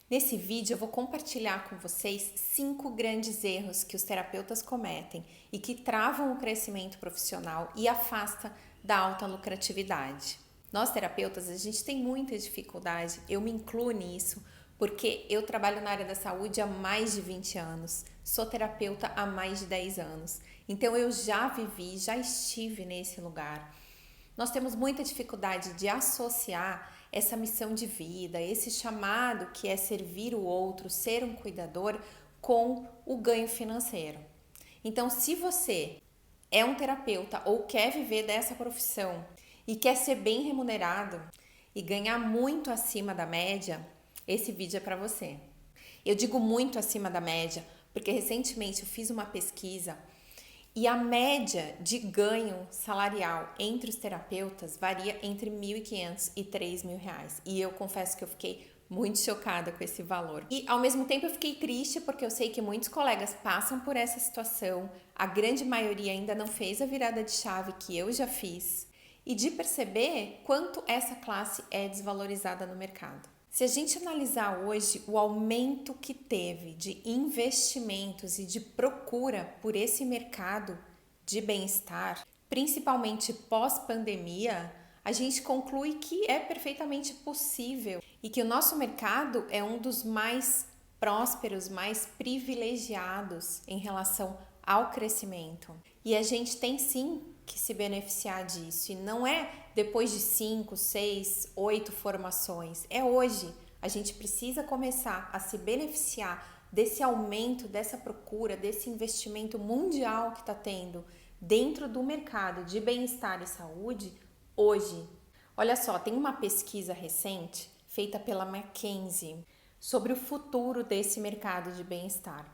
Nesse vídeo eu vou compartilhar com vocês 5 grandes erros que os terapeutas cometem e que travam o crescimento profissional e afasta da alta lucratividade. Nós terapeutas, a gente tem muita dificuldade, eu me incluo nisso, porque eu trabalho na área da saúde há mais de 20 anos, sou terapeuta há mais de 10 anos, então eu já vivi, já estive nesse lugar. Nós temos muita dificuldade de associar essa missão de vida, esse chamado que é servir o outro, ser um cuidador, com o ganho financeiro. Então, se você é um terapeuta ou quer viver dessa profissão e quer ser bem remunerado e ganhar muito acima da média, esse vídeo é para você. Eu digo muito acima da média porque recentemente eu fiz uma pesquisa e a média de ganho salarial entre os terapeutas varia entre R$ 1.500 e R$ 3.000. E eu confesso que eu fiquei muito chocada com esse valor. E ao mesmo tempo eu fiquei triste porque eu sei que muitos colegas passam por essa situação. A grande maioria ainda não fez a virada de chave que eu já fiz. E de perceber quanto essa classe é desvalorizada no mercado. Se a gente analisar hoje o aumento que teve de investimentos e de procura por esse mercado de bem-estar, principalmente pós-pandemia, a gente conclui que é perfeitamente possível e que o nosso mercado é um dos mais prósperos, mais privilegiados em relação ao crescimento. E a gente tem sim que se beneficiar disso. E não é depois de 5, 6, 8 formações. É hoje. A gente precisa começar a se beneficiar desse aumento, dessa procura, desse investimento mundial que está tendo dentro do mercado de bem-estar e saúde hoje. Olha só, tem uma pesquisa recente feita pela McKinsey sobre o futuro desse mercado de bem-estar.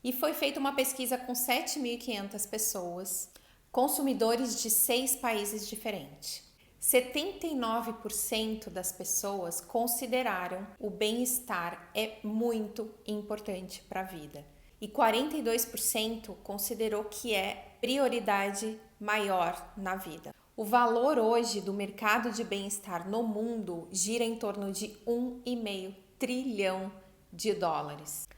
E foi feita uma pesquisa com 7.500 pessoas, consumidores de 6 países diferentes. 79% das pessoas consideraram o bem-estar é muito importante para a vida. E 42% considerou que é prioridade maior na vida. O valor hoje do mercado de bem-estar no mundo gira em torno de 1,5 trilhão de dólares,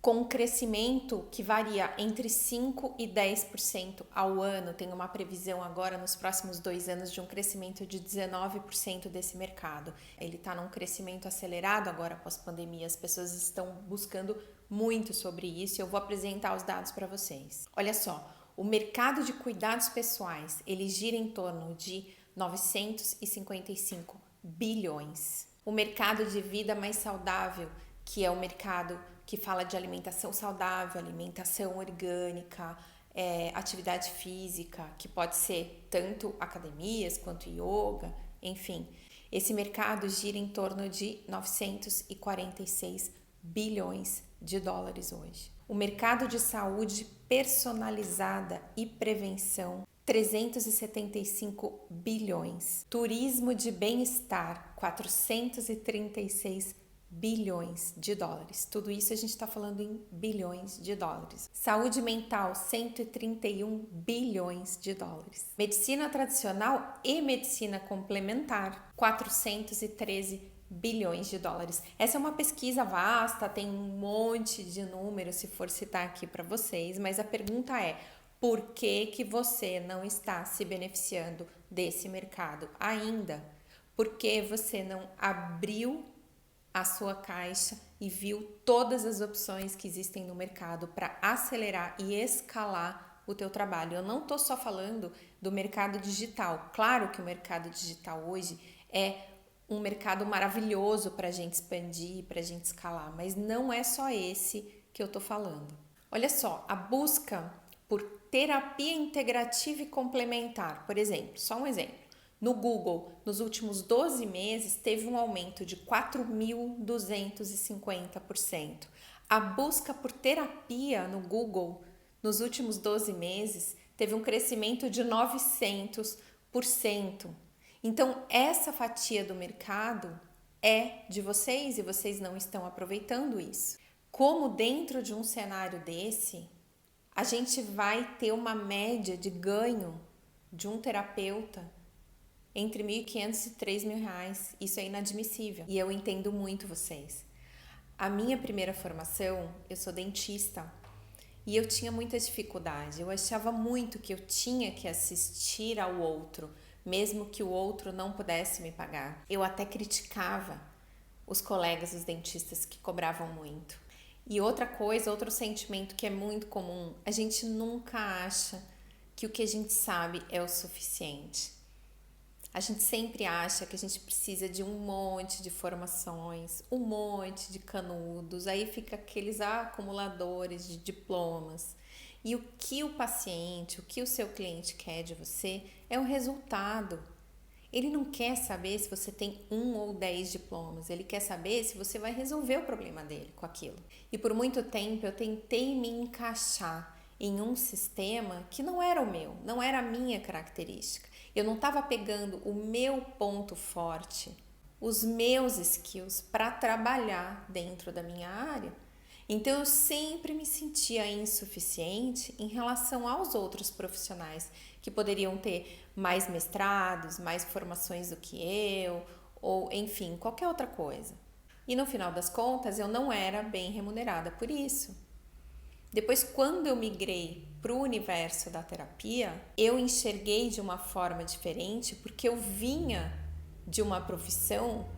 com um crescimento que varia entre 5% e 10% ao ano. Tem uma previsão agora nos próximos 2 anos de um crescimento de 19% desse mercado. Ele está num crescimento acelerado agora pós-pandemia, as pessoas estão buscando muito sobre isso e eu vou apresentar os dados para vocês. Olha só, o mercado de cuidados pessoais, ele gira em torno de 955 bilhões. O mercado de vida mais saudável, que é o mercado que fala de alimentação saudável, alimentação orgânica, atividade física, que pode ser tanto academias quanto yoga, enfim. Esse mercado gira em torno de 946 bilhões de dólares hoje. O mercado de saúde personalizada e prevenção, 375 bilhões. Turismo de bem-estar, 436 bilhões de dólares. Tudo isso a gente está falando em bilhões de dólares. Saúde mental, 131 bilhões de dólares. Medicina tradicional e medicina complementar, 413 bilhões de dólares. Essa é uma pesquisa vasta, tem um monte de números se for citar aqui para vocês, mas a pergunta é: por que você não está se beneficiando desse mercado ainda? Por que você não abriu a sua caixa e viu todas as opções que existem no mercado para acelerar e escalar o teu trabalho? Eu não estou só falando do mercado digital. Claro que o mercado digital hoje é um mercado maravilhoso para a gente expandir, para a gente escalar, mas não é só esse que eu estou falando. Olha só, a busca por terapia integrativa e complementar, por exemplo, só um exemplo. No Google, nos últimos 12 meses, teve um aumento de 4.250%. A busca por terapia no Google, nos últimos 12 meses, teve um crescimento de 900%. Então, essa fatia do mercado é de vocês e vocês não estão aproveitando isso. Como dentro de um cenário desse, a gente vai ter uma média de ganho de um terapeuta entre R$ 1.500 e R$ 3.000. Isso é inadmissível. E eu entendo muito vocês. A minha primeira formação, eu sou dentista e eu tinha muita dificuldade. Eu achava muito que eu tinha que assistir ao outro, mesmo que o outro não pudesse me pagar. Eu até criticava os colegas, os dentistas que cobravam muito. E outra coisa, outro sentimento que é muito comum, a gente nunca acha que o que a gente sabe é o suficiente. A gente sempre acha que a gente precisa de um monte de formações, um monte de canudos, aí fica aqueles acumuladores de diplomas. E o que o paciente, o que o seu cliente quer de você é o resultado. Ele não quer saber se você tem 1 ou 10 diplomas, ele quer saber se você vai resolver o problema dele com aquilo. E por muito tempo eu tentei me encaixar em um sistema que não era o meu, não era a minha característica. Eu não estava pegando o meu ponto forte, os meus skills para trabalhar dentro da minha área. Então eu sempre me sentia insuficiente em relação aos outros profissionais que poderiam ter mais mestrados, mais formações do que eu, ou enfim, qualquer outra coisa. E no final das contas eu não era bem remunerada por isso. Depois, quando eu migrei para o universo da terapia, eu enxerguei de uma forma diferente, porque eu vinha de uma profissão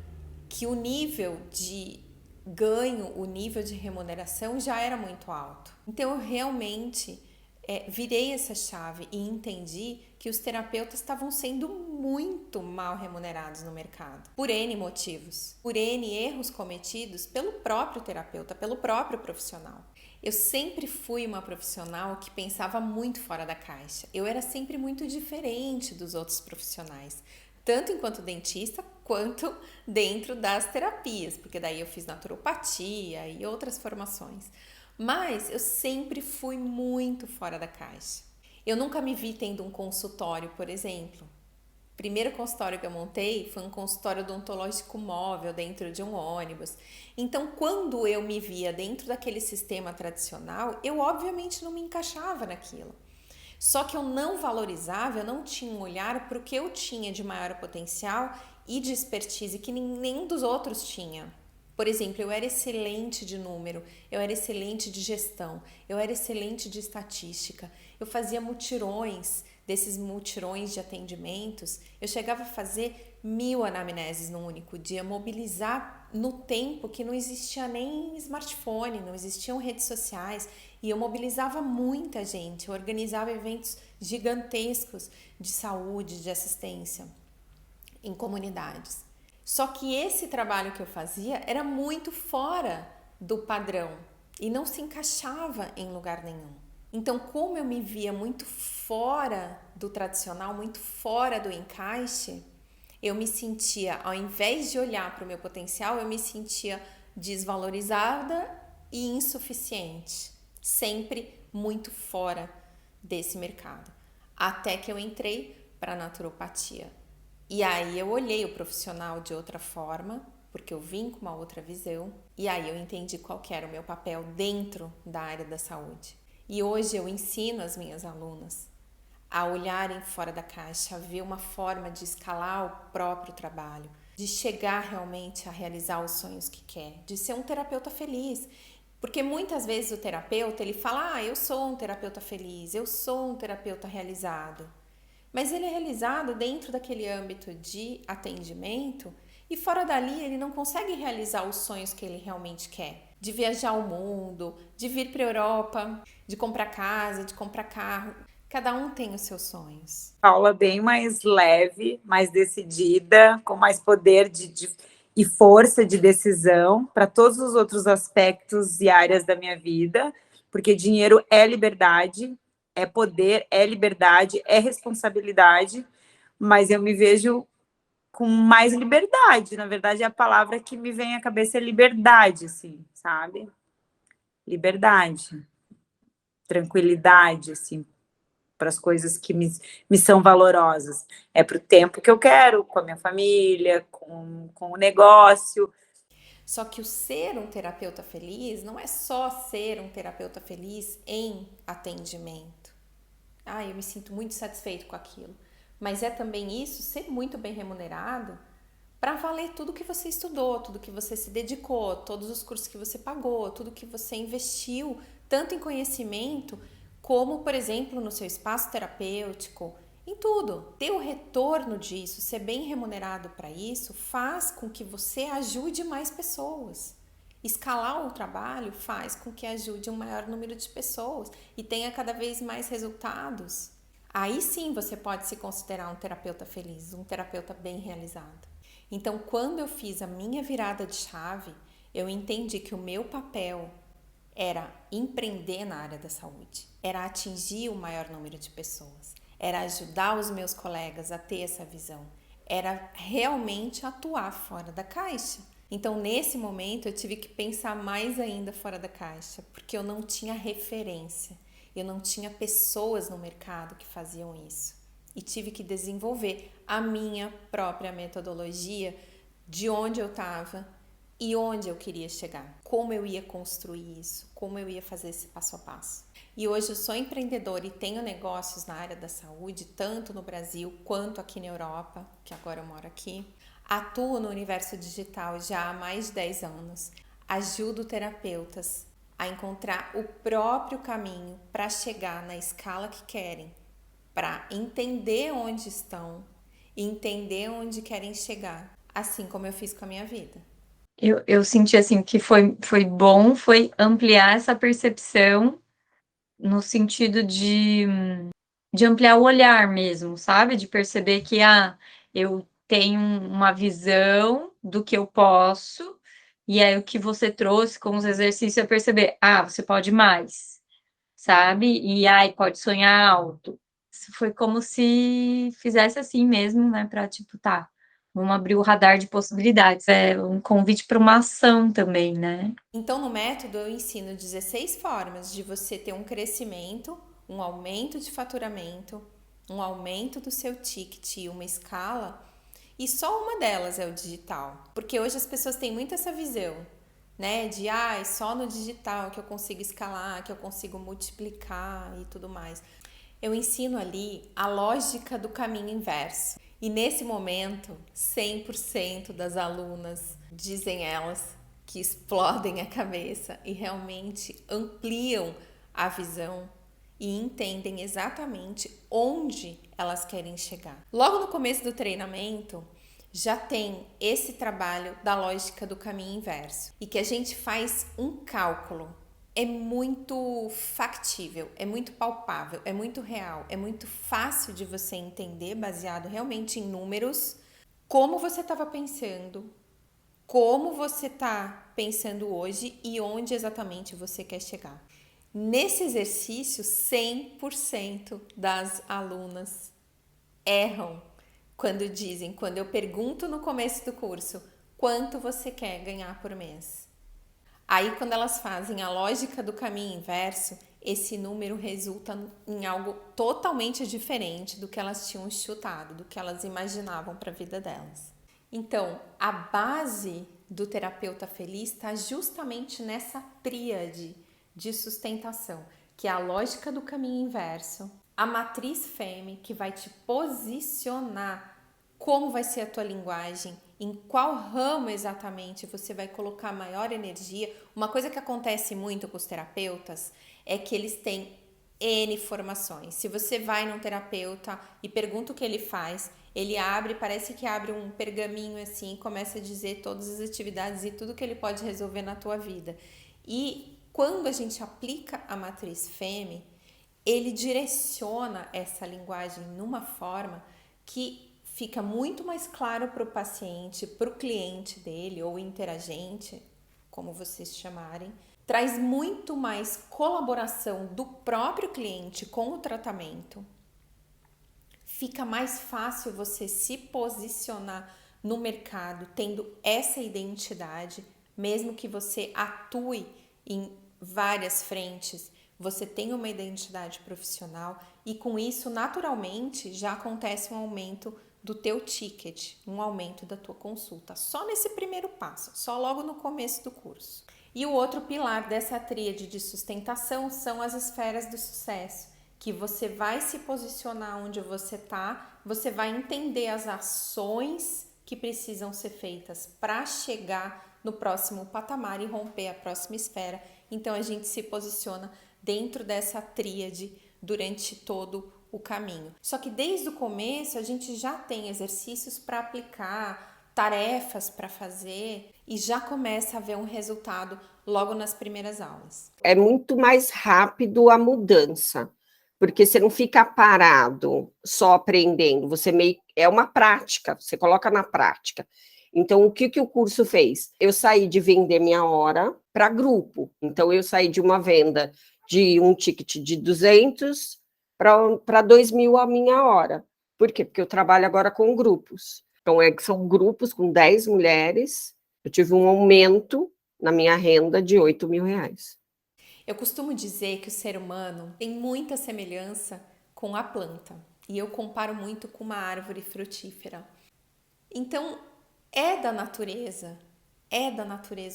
que o nível de ganho, o nível de remuneração já era muito alto. Então, eu realmente virei essa chave e entendi que os terapeutas estavam sendo muito mal remunerados no mercado, por N motivos, por N erros cometidos pelo próprio terapeuta, pelo próprio profissional. Eu sempre fui uma profissional que pensava muito fora da caixa. Eu era sempre muito diferente dos outros profissionais, tanto enquanto dentista quanto dentro das terapias, porque daí eu fiz naturopatia e outras formações. Mas eu sempre fui muito fora da caixa. Eu nunca me vi tendo um consultório, por exemplo. O primeiro consultório que eu montei foi um consultório odontológico móvel dentro de um ônibus. Então, quando eu me via dentro daquele sistema tradicional, eu obviamente não me encaixava naquilo. Só que eu não valorizava, eu não tinha um olhar para o que eu tinha de maior potencial e de expertise que nenhum dos outros tinha. Por exemplo, eu era excelente de número, eu era excelente de gestão, eu era excelente de estatística, eu fazia mutirões, desses mutirões de atendimentos, eu chegava a fazer 1000 anamneses num único dia, mobilizar no tempo que não existia nem smartphone, não existiam redes sociais, e eu mobilizava muita gente, eu organizava eventos gigantescos de saúde, de assistência em comunidades. Só que esse trabalho que eu fazia era muito fora do padrão e não se encaixava em lugar nenhum. Então, como eu me via muito fora do tradicional, muito fora do encaixe, eu me sentia, ao invés de olhar para o meu potencial, eu me sentia desvalorizada e insuficiente, sempre muito fora desse mercado. Até que eu entrei para a naturopatia. E aí eu olhei o profissional de outra forma, porque eu vim com uma outra visão, e aí eu entendi qual que era o meu papel dentro da área da saúde. E hoje eu ensino as minhas alunas a olharem fora da caixa, a ver uma forma de escalar o próprio trabalho, de chegar realmente a realizar os sonhos que quer, de ser um terapeuta feliz. Porque muitas vezes o terapeuta, ele fala, eu sou um terapeuta feliz, eu sou um terapeuta realizado. Mas ele é realizado dentro daquele âmbito de atendimento e fora dali ele não consegue realizar os sonhos que ele realmente quer. De viajar ao mundo, de vir para a Europa, de comprar casa, de comprar carro. Cada um tem os seus sonhos. Paula bem mais leve, mais decidida, com mais poder e força de decisão para todos os outros aspectos e áreas da minha vida, porque dinheiro é liberdade, é poder, é liberdade, é responsabilidade, mas eu me vejo com mais liberdade. Na verdade, a palavra que me vem à cabeça é liberdade, assim, sabe? Liberdade, tranquilidade, assim, para as coisas que me são valorosas. É para o tempo que eu quero, com a minha família, com o negócio. Só que o ser um terapeuta feliz não é só ser um terapeuta feliz em atendimento. Eu me sinto muito satisfeito com aquilo. Mas é também isso, ser muito bem remunerado para valer tudo que você estudou, tudo que você se dedicou, todos os cursos que você pagou, tudo que você investiu, tanto em conhecimento, como, por exemplo, no seu espaço terapêutico, em tudo. Ter o retorno disso, ser bem remunerado para isso, faz com que você ajude mais pessoas. Escalar o trabalho faz com que ajude um maior número de pessoas e tenha cada vez mais resultados. Aí sim você pode se considerar um terapeuta feliz, um terapeuta bem realizado. Então, quando eu fiz a minha virada de chave, eu entendi que o meu papel era empreender na área da saúde, era atingir o maior número de pessoas, era ajudar os meus colegas a ter essa visão, era realmente atuar fora da caixa. Então, nesse momento, eu tive que pensar mais ainda fora da caixa, porque eu não tinha referência, eu não tinha pessoas no mercado que faziam isso. E tive que desenvolver a minha própria metodologia de onde eu estava e onde eu queria chegar, como eu ia construir isso, como eu ia fazer esse passo a passo. E hoje eu sou empreendedora e tenho negócios na área da saúde, tanto no Brasil quanto aqui na Europa, que agora eu moro aqui. Atuo no universo digital já há mais de 10 anos. Ajudo terapeutas a encontrar o próprio caminho para chegar na escala que querem, para entender onde estão e entender onde querem chegar, assim como eu fiz com a minha vida. Eu senti assim que foi bom, foi ampliar essa percepção no sentido de ampliar o olhar mesmo, sabe? De perceber que eu tenho uma visão do que eu posso, e aí o que você trouxe com os exercícios é perceber, você pode mais, sabe? E aí pode sonhar alto. Isso foi como se fizesse assim mesmo, né? Para tipo, tá, vamos abrir o radar de possibilidades. É um convite para uma ação também, né? Então, no método, eu ensino 16 formas de você ter um crescimento, um aumento de faturamento, um aumento do seu ticket e uma escala, e só uma delas é o digital. Porque hoje as pessoas têm muito essa visão, né? De só no digital que eu consigo escalar, que eu consigo multiplicar e tudo mais. Eu ensino ali a lógica do caminho inverso. E nesse momento, 100% das alunas, dizem elas, que explodem a cabeça e realmente ampliam a visão e entendem exatamente onde elas querem chegar. Logo no começo do treinamento, já tem esse trabalho da lógica do caminho inverso e que a gente faz um cálculo. É muito factível, é muito palpável, é muito real, é muito fácil de você entender, baseado realmente em números, como você estava pensando, como você está pensando hoje e onde exatamente você quer chegar. Nesse exercício, 100% das alunas erram quando eu pergunto no começo do curso, quanto você quer ganhar por mês? Aí, quando elas fazem a lógica do caminho inverso, esse número resulta em algo totalmente diferente do que elas tinham chutado, do que elas imaginavam para a vida delas. Então, a base do terapeuta feliz está justamente nessa tríade de sustentação, que é a lógica do caminho inverso, a matriz FEME, que vai te posicionar como vai ser a tua linguagem, em qual ramo exatamente você vai colocar maior energia. Uma coisa que acontece muito com os terapeutas é que eles têm N formações. Se você vai num terapeuta e pergunta o que ele faz, ele abre, parece que abre um pergaminho assim, e começa a dizer todas as atividades e tudo que ele pode resolver na tua vida. E quando a gente aplica a matriz FEME, ele direciona essa linguagem numa forma que fica muito mais claro para o paciente, para o cliente dele ou interagente, como vocês chamarem, traz muito mais colaboração do próprio cliente com o tratamento. Fica mais fácil você se posicionar no mercado tendo essa identidade, mesmo que você atue em várias frentes, você tem uma identidade profissional e com isso, naturalmente, já acontece um aumento do teu ticket, um aumento da tua consulta, só nesse primeiro passo, só logo no começo do curso. E o outro pilar dessa tríade de sustentação são as esferas do sucesso, que você vai se posicionar onde você está, você vai entender as ações que precisam ser feitas para chegar no próximo patamar e romper a próxima esfera. Então a gente se posiciona dentro dessa tríade durante todo o caminho. Só que desde o começo a gente já tem exercícios para aplicar, tarefas para fazer e já começa a ver um resultado logo nas primeiras aulas. É muito mais rápido a mudança, porque você não fica parado só aprendendo, é uma prática, você coloca na prática. Então, o que o curso fez? Eu saí de vender minha hora para grupo. Então, eu saí de uma venda de um ticket de 200 para 2.000 a minha hora. Por quê? Porque eu trabalho agora com grupos. Então, são grupos com 10 mulheres. Eu tive um aumento na minha renda de R$8.000. Eu costumo dizer que o ser humano tem muita semelhança com a planta. E eu comparo muito com uma árvore frutífera. Então, é da natureza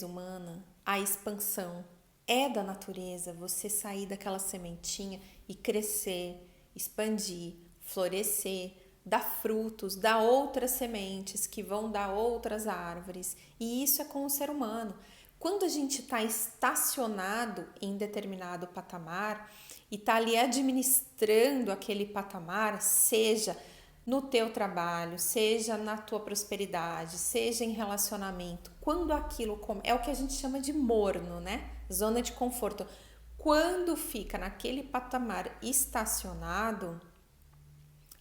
humana a expansão, é da natureza você sair daquela sementinha e crescer, expandir, florescer, dar frutos, dar outras sementes que vão dar outras árvores. E isso é com o ser humano. Quando a gente está estacionado em determinado patamar e está ali administrando aquele patamar, seja no teu trabalho, seja na tua prosperidade, seja em relacionamento, quando aquilo é o que a gente chama de morno, né? Zona de conforto. Quando fica naquele patamar estacionado,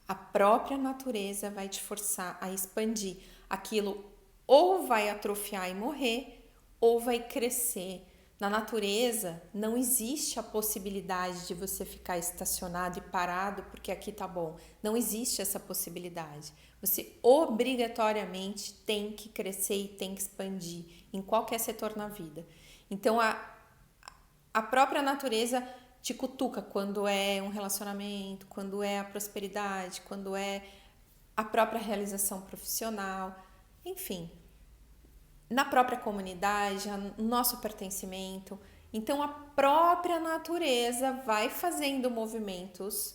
a própria natureza vai te forçar a expandir. Aquilo ou vai atrofiar e morrer, ou vai crescer. Na natureza, não existe a possibilidade de você ficar estacionado e parado porque aqui tá bom. Não existe essa possibilidade. Você obrigatoriamente tem que crescer e tem que expandir em qualquer setor na vida. Então, a própria natureza te cutuca quando é um relacionamento, quando é a prosperidade, quando é a própria realização profissional, enfim. Na própria comunidade, no nosso pertencimento. Então, a própria natureza vai fazendo movimentos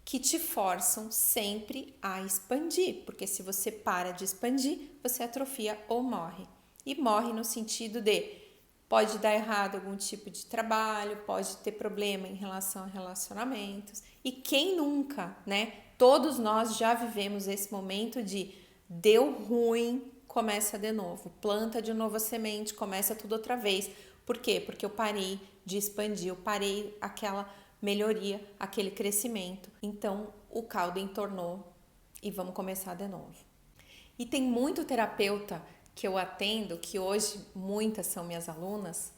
que te forçam sempre a expandir, porque se você para de expandir, você atrofia ou morre. E morre no sentido de pode dar errado algum tipo de trabalho, pode ter problema em relação a relacionamentos. E quem nunca, né? Todos nós já vivemos esse momento de deu ruim, começa de novo, planta de novo a semente, começa tudo outra vez. Por quê? Porque eu parei de expandir, eu parei aquela melhoria, aquele crescimento. Então, o caldo entornou e vamos começar de novo. E tem muito terapeuta que eu atendo, que hoje muitas são minhas alunas,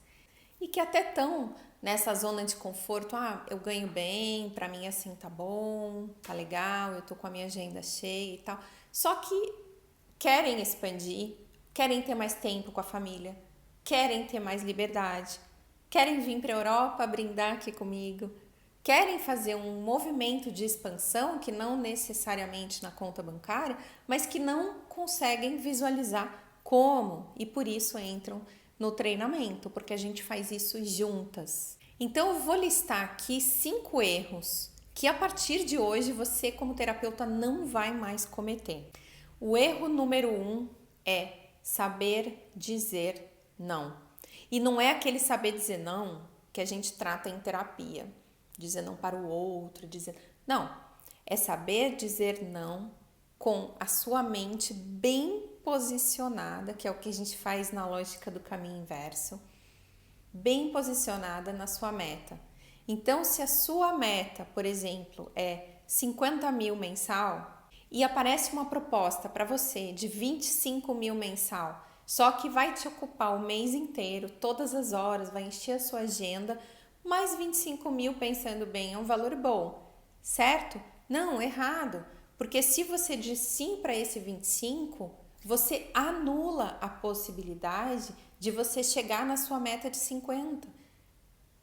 e que até estão nessa zona de conforto. Eu ganho bem, pra mim assim tá bom, tá legal, eu tô com a minha agenda cheia e tal. Só que querem expandir, querem ter mais tempo com a família, querem ter mais liberdade, querem vir para a Europa brindar aqui comigo, querem fazer um movimento de expansão que não necessariamente na conta bancária, mas que não conseguem visualizar como, e por isso entram no treinamento, porque a gente faz isso juntas. Então eu vou listar aqui 5 erros que a partir de hoje você como terapeuta não vai mais cometer. O erro número 1 é saber dizer não. E não é aquele saber dizer não que a gente trata em terapia. Dizer não para o outro, dizer... Não, é saber dizer não com a sua mente bem posicionada, que é o que a gente faz na lógica do caminho inverso, bem posicionada na sua meta. Então, se a sua meta, por exemplo, é 50 mil mensal, e aparece uma proposta para você de 25 mil mensal, só que vai te ocupar o mês inteiro, todas as horas, vai encher a sua agenda, mais 25 mil, pensando bem, é um valor bom, certo? Não, errado, porque se você diz sim para esse 25, você anula a possibilidade de você chegar na sua meta de 50.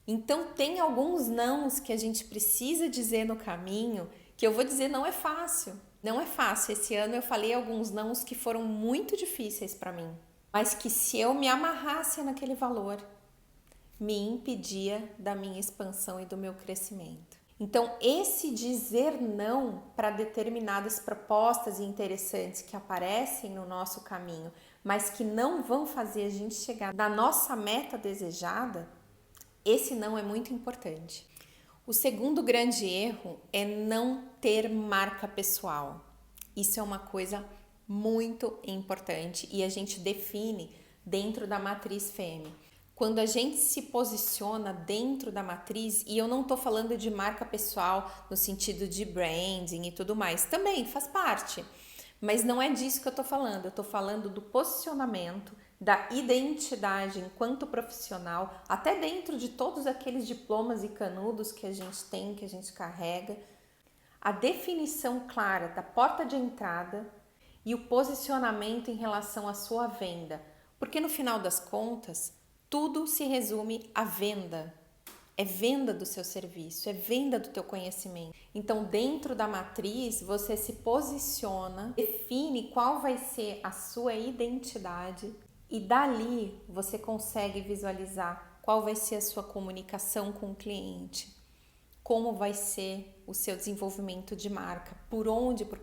Então tem alguns nãos que a gente precisa dizer no caminho, que eu vou dizer não é fácil. Não é fácil. Esse ano eu falei alguns nãos que foram muito difíceis para mim, mas que se eu me amarrasse naquele valor, me impedia da minha expansão e do meu crescimento. Então, esse dizer não para determinadas propostas interessantes que aparecem no nosso caminho, mas que não vão fazer a gente chegar na nossa meta desejada, esse não é muito importante. O segundo grande erro é não ter marca pessoal. Isso é uma coisa muito importante e a gente define dentro da matriz FEME. Quando a gente se posiciona dentro da matriz, e eu não estou falando de marca pessoal no sentido de branding e tudo mais, também faz parte, mas não é disso que eu estou falando. Eu estou falando do posicionamento, da identidade enquanto profissional, até dentro de todos aqueles diplomas e canudos que a gente tem, que a gente carrega, a definição clara da porta de entrada e o posicionamento em relação à sua venda, porque no final das contas, tudo se resume à venda. É venda do seu serviço, é venda do teu conhecimento. Então, dentro da matriz, você se posiciona, define qual vai ser a sua identidade e dali você consegue visualizar qual vai ser a sua comunicação com o cliente, como vai ser o seu desenvolvimento de marca, por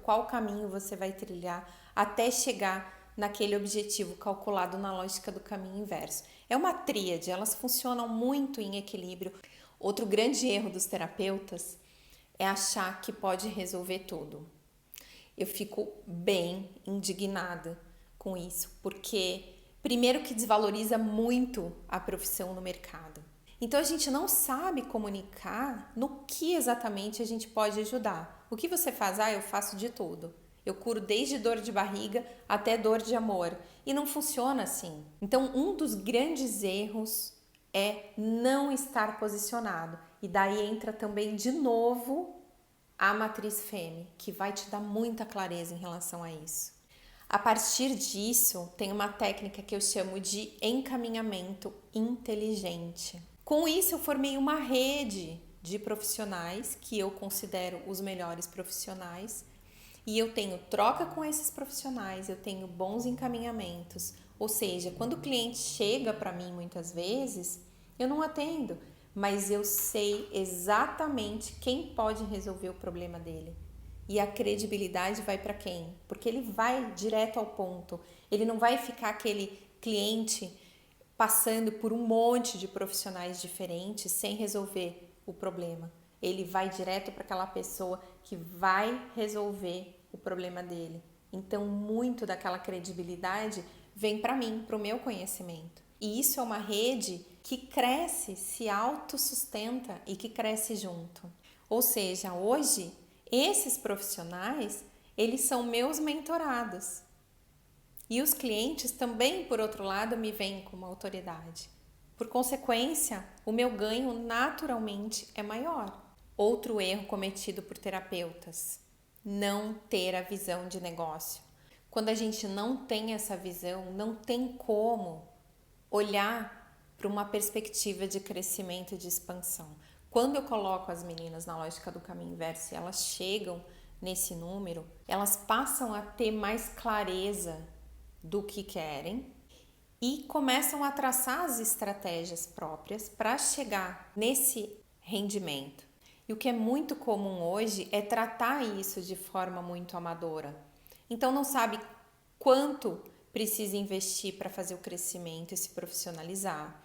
qual caminho você vai trilhar até chegar naquele objetivo calculado na lógica do caminho inverso. É uma tríade, elas funcionam muito em equilíbrio. Outro grande erro dos terapeutas é achar que pode resolver tudo. Eu fico bem indignada com isso, porque primeiro que desvaloriza muito a profissão no mercado. Então a gente não sabe comunicar no que exatamente a gente pode ajudar. O que você faz? Eu faço de tudo. Eu curo desde dor de barriga até dor de amor. E não funciona assim. Então, um dos grandes erros é não estar posicionado. E daí entra também, de novo, a matriz FEME, que vai te dar muita clareza em relação a isso. A partir disso, tem uma técnica que eu chamo de encaminhamento inteligente. Com isso, eu formei uma rede de profissionais que eu considero os melhores profissionais. E eu tenho troca com esses profissionais, eu tenho bons encaminhamentos. Ou seja, quando o cliente chega para mim muitas vezes, eu não atendo, mas eu sei exatamente quem pode resolver o problema dele. E a credibilidade vai para quem? Porque ele vai direto ao ponto. Ele não vai ficar aquele cliente passando por um monte de profissionais diferentes sem resolver o problema. Ele vai direto para aquela pessoa que vai resolver o problema dele. Então, muito daquela credibilidade vem para mim, para o meu conhecimento. E isso é uma rede que cresce, se autossustenta e que cresce junto. Ou seja, hoje, esses profissionais, eles são meus mentorados. E os clientes também, por outro lado, me veem como autoridade. Por consequência, o meu ganho naturalmente é maior. Outro erro cometido por terapeutas: não ter a visão de negócio. Quando a gente não tem essa visão, não tem como olhar para uma perspectiva de crescimento e de expansão. Quando eu coloco as meninas na lógica do caminho inverso e elas chegam nesse número, elas passam a ter mais clareza do que querem e começam a traçar as estratégias próprias para chegar nesse rendimento. E o que é muito comum hoje é tratar isso de forma muito amadora. Então não sabe quanto precisa investir para fazer o crescimento e se profissionalizar.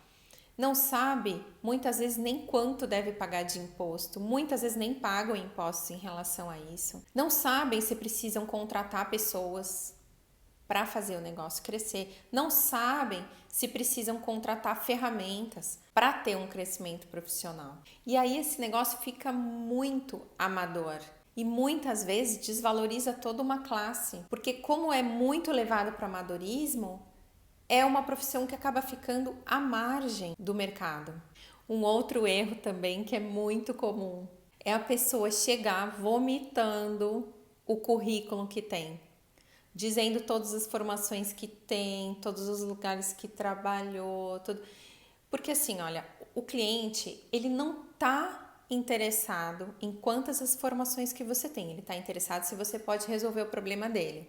Não sabe, muitas vezes, nem quanto deve pagar de imposto. Muitas vezes nem pagam impostos em relação a isso. Não sabem se precisam contratar pessoas para fazer o negócio crescer. Não sabem se precisam contratar ferramentas para ter um crescimento profissional. E aí esse negócio fica muito amador e muitas vezes desvaloriza toda uma classe, porque como é muito levado para o amadorismo, é uma profissão que acaba ficando à margem do mercado. Um outro erro também que é muito comum é a pessoa chegar vomitando o currículo que tem, dizendo todas as formações que tem, todos os lugares que trabalhou, tudo. Porque assim, olha, o cliente, ele não está interessado em quantas as formações que você tem, ele está interessado se você pode resolver o problema dele.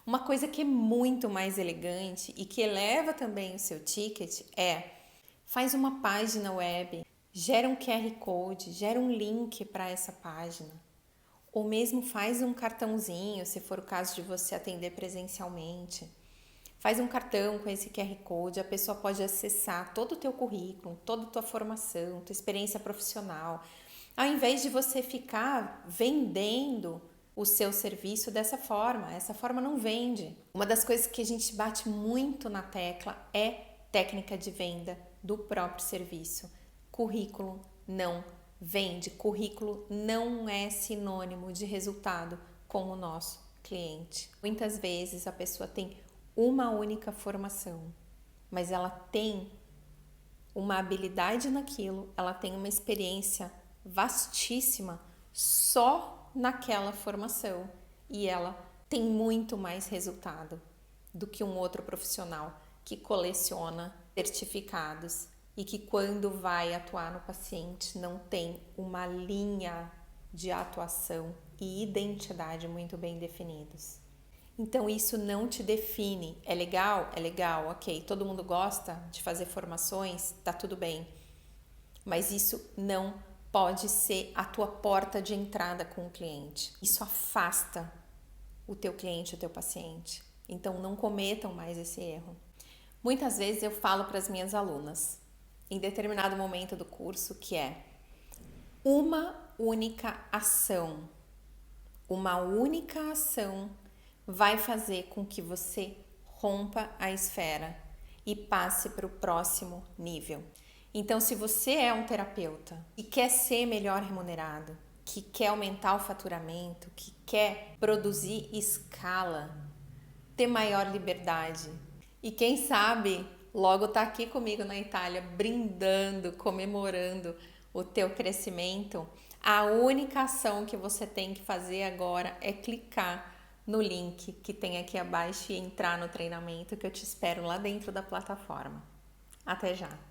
Uma coisa que é muito mais elegante e que eleva também o seu ticket é: faz uma página web, Gera um QR Code, gera um link para essa página. Ou mesmo faz um cartãozinho, se for o caso de você atender presencialmente. Faz um cartão com esse QR Code, a pessoa pode acessar todo o teu currículo, toda a tua formação, tua experiência profissional, ao invés de você ficar vendendo o seu serviço dessa forma. Essa forma não vende. Uma das coisas que a gente bate muito na tecla é técnica de venda do próprio serviço. Currículo não vende. Currículo não é sinônimo de resultado com o nosso cliente. Muitas vezes a pessoa tem uma única formação, mas ela tem uma habilidade naquilo, ela tem uma experiência vastíssima só naquela formação e ela tem muito mais resultado do que um outro profissional que coleciona certificados e que quando vai atuar no paciente não tem uma linha de atuação e identidade muito bem definidos. Então isso não te define. É legal? É legal, ok. Todo mundo gosta de fazer formações, tá tudo bem. Mas isso não pode ser a tua porta de entrada com o cliente. Isso afasta o teu cliente, o teu paciente. Então não cometam mais esse erro. Muitas vezes eu falo para as minhas alunas, em determinado momento do curso, que é uma única ação vai fazer com que você rompa a esfera e passe para o próximo nível. Então, se você é um terapeuta e quer ser melhor remunerado, que quer aumentar o faturamento, que quer produzir escala, ter maior liberdade e quem sabe logo tá aqui comigo na Itália brindando, comemorando o teu crescimento, a única ação que você tem que fazer agora é clicar no link que tem aqui abaixo e entrar no treinamento que eu te espero lá dentro da plataforma. Até já!